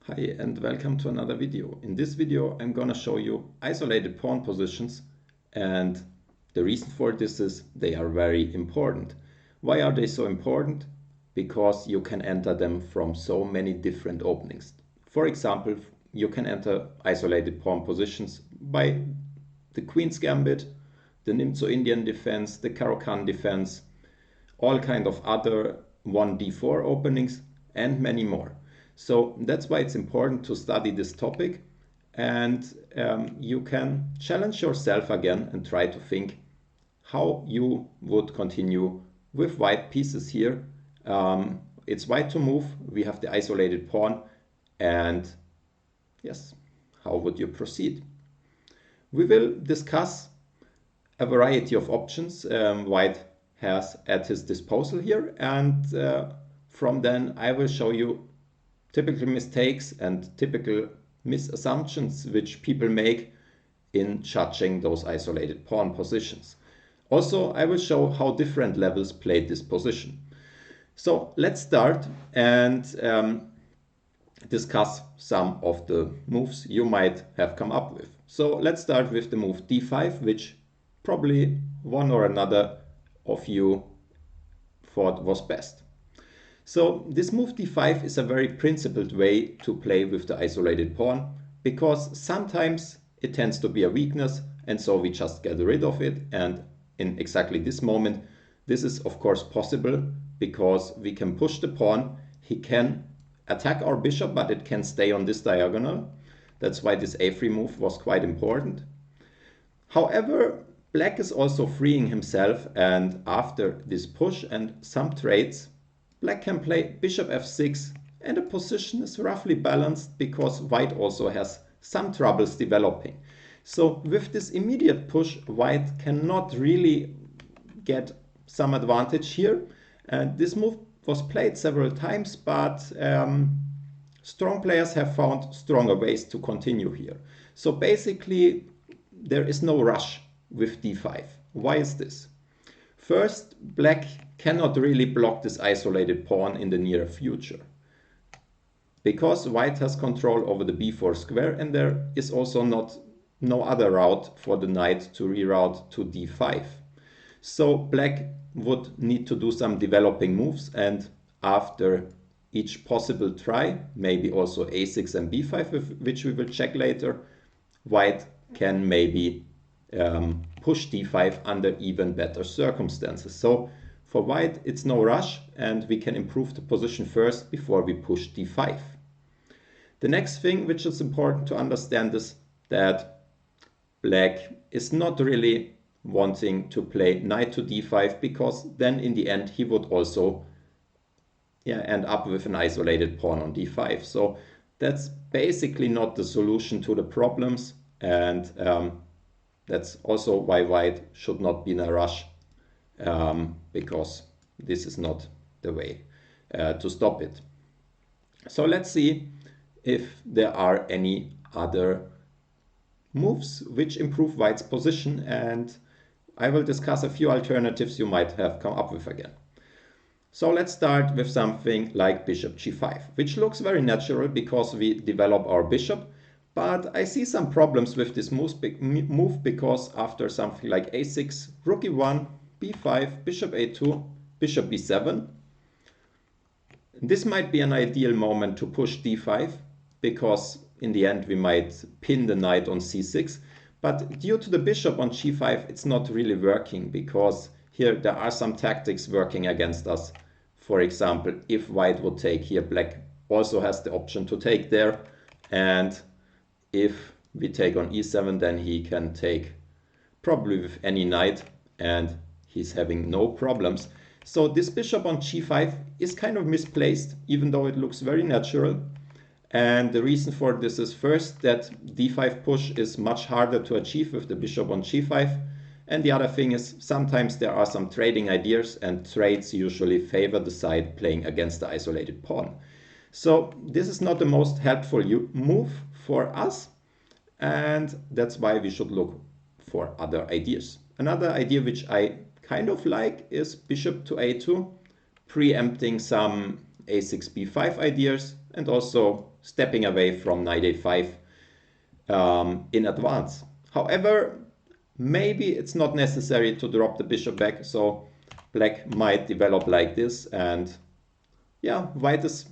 Hi and welcome to another video. In this video I'm gonna show you isolated pawn positions, and the reason for this is they are very important. Why are they so important? Because you can enter them from so many different openings. For example, you can enter isolated pawn positions by the Queen's Gambit, the Nimzo Indian defense, the Caro-Kann defense, all kind of other 1d4 openings and many more. So that's why it's important to study this topic, and you can challenge yourself again and try to think how you would continue with white pieces here. It's white to move, we have the isolated pawn, and yes, how would you proceed? We will discuss a variety of options white has at his disposal here, and from then I will show you typical mistakes and typical misassumptions which people make in judging those isolated pawn positions. Also, I will show how different levels played this position. So let's start and discuss some of the moves you might have come up with. So let's start with the move d5, which probably one or another of you thought was best. So this move d5 is a very principled way to play with the isolated pawn, because sometimes it tends to be a weakness and so we just get rid of it, and in exactly this moment this is of course possible because we can push the pawn. He can attack our bishop, but it can stay on this diagonal. That's why this a3 move was quite important. However, black is also freeing himself, and after this push and some trades, black can play bishop f6, and the position is roughly balanced because white also has some troubles developing. So with this immediate push, white cannot really get some advantage here. And this move was played several times, but strong players have found stronger ways to continue here. So basically, there is no rush with d5. Why is this? First, black cannot really block this isolated pawn in the near future, because white has control over the b4 square, and there is also no other route for the knight to reroute to d5. So black would need to do some developing moves, and after each possible try, maybe also a6 and b5, which we will check later, white can maybe push d5 under even better circumstances. So for white it's no rush, and we can improve the position first before we push d5. The next thing which is important to understand is that black is not really wanting to play knight to d5, because then in the end he would also end up with an isolated pawn on d5. So that's basically not the solution to the problems, and that's also why white should not be in a rush, because this is not the way to stop it. So let's see if there are any other moves which improve white's position, and I will discuss a few alternatives you might have come up with again. So let's start with something like bishop g5, which looks very natural because we develop our bishop. But I see some problems with this move because after something like a6, rook e1, b5, bishop a2, bishop b7, this might be an ideal moment to push d5, because in the end we might pin the knight on c6. But due to the bishop on g5, it's not really working, because here there are some tactics working against us. For example, if white would take here, black also has the option to take there, and if we take on e7, then he can take probably with any knight, and he's having no problems. So this bishop on g5 is kind of misplaced, even though it looks very natural. And the reason for this is first that d5 push is much harder to achieve with the bishop on g5. And the other thing is sometimes there are some trading ideas, and trades usually favor the side playing against the isolated pawn. So this is not the most helpful move for us, and that's why we should look for other ideas. Another idea which I kind of like is bishop to a2, preempting some a6 b5 ideas, and also stepping away from knight a5 in advance. However, maybe it's not necessary to drop the bishop back, so black might develop like this, and yeah, white is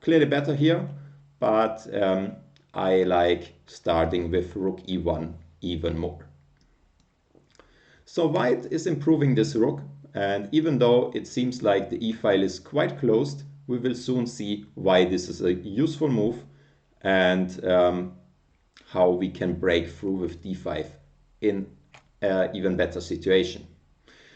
clearly better here, but I like starting with rook e1 even more. So white is improving this rook, and even though it seems like the e-file is quite closed, we will soon see why this is a useful move and how we can break through with d5 in an even better situation.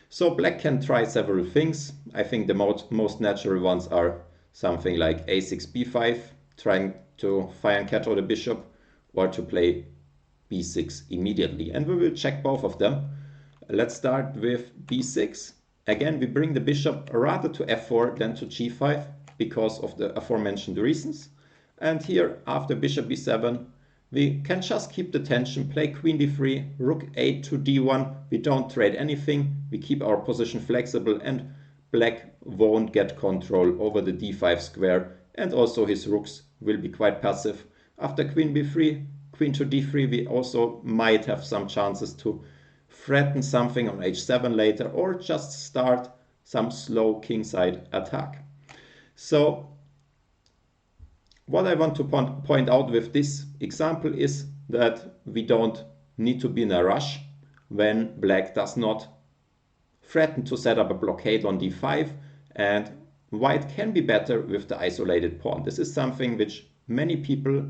So black can try several things. I think the most natural ones are something like a6, b5, trying to fire and catch the bishop, or to play b6 immediately. And we will check both of them. Let's start with b6. Again, we bring the bishop rather to f4 than to g5 because of the aforementioned reasons. And here, after bishop b7, we can just keep the tension, play queen d3, rook a to d1. We don't trade anything. We keep our position flexible, and black won't get control over the d5 square, and also his rooks will be quite passive. After queen b3, queen to d3, we also might have some chances to threaten something on h7 later, or just start some slow kingside attack. So what I want to point out with this example is that we don't need to be in a rush when black does not threaten to set up a blockade on d5, and white can be better with the isolated pawn. This is something which many people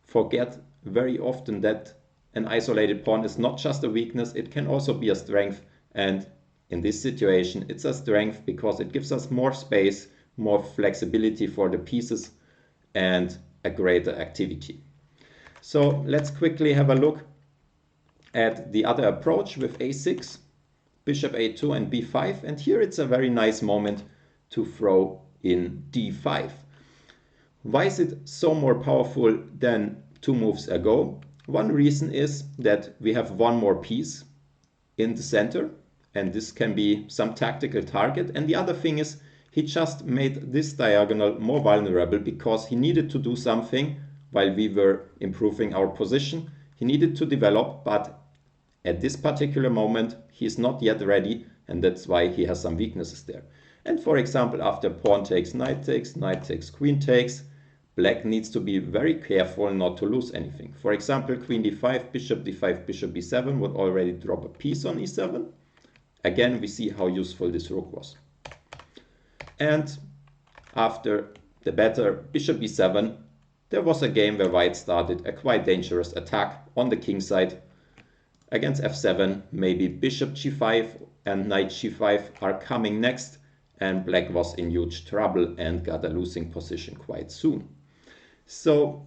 forget very often, that an isolated pawn is not just a weakness, it can also be a strength, and in this situation it's a strength because it gives us more space, more flexibility for the pieces, and a greater activity. So let's quickly have a look at the other approach with a6, bishop a2 and b5, and here it's a very nice moment to throw in d5. Why is it so more powerful than 2 moves ago? One reason is that we have one more piece in the center, and this can be some tactical target, and the other thing is he just made this diagonal more vulnerable because he needed to do something while we were improving our position. He needed to develop, but at this particular moment he is not yet ready, and that's why he has some weaknesses there. And for example, after pawn takes, knight takes, queen takes, black needs to be very careful not to lose anything. For example, queen d5, bishop b7 would already drop a piece on e7. Again, we see how useful this rook was. And after the better bishop b7, there was a game where white started a quite dangerous attack on the king side. Against f7, maybe bishop g5 and knight g5 are coming next, and black was in huge trouble and got a losing position quite soon. So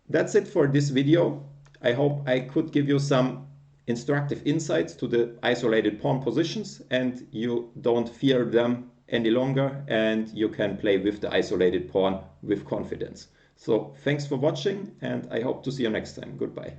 that's it for this video. I hope I could give you some instructive insights to the isolated pawn positions, and you don't fear them any longer, and you can play with the isolated pawn with confidence. So thanks for watching, and I hope to see you next time. Goodbye.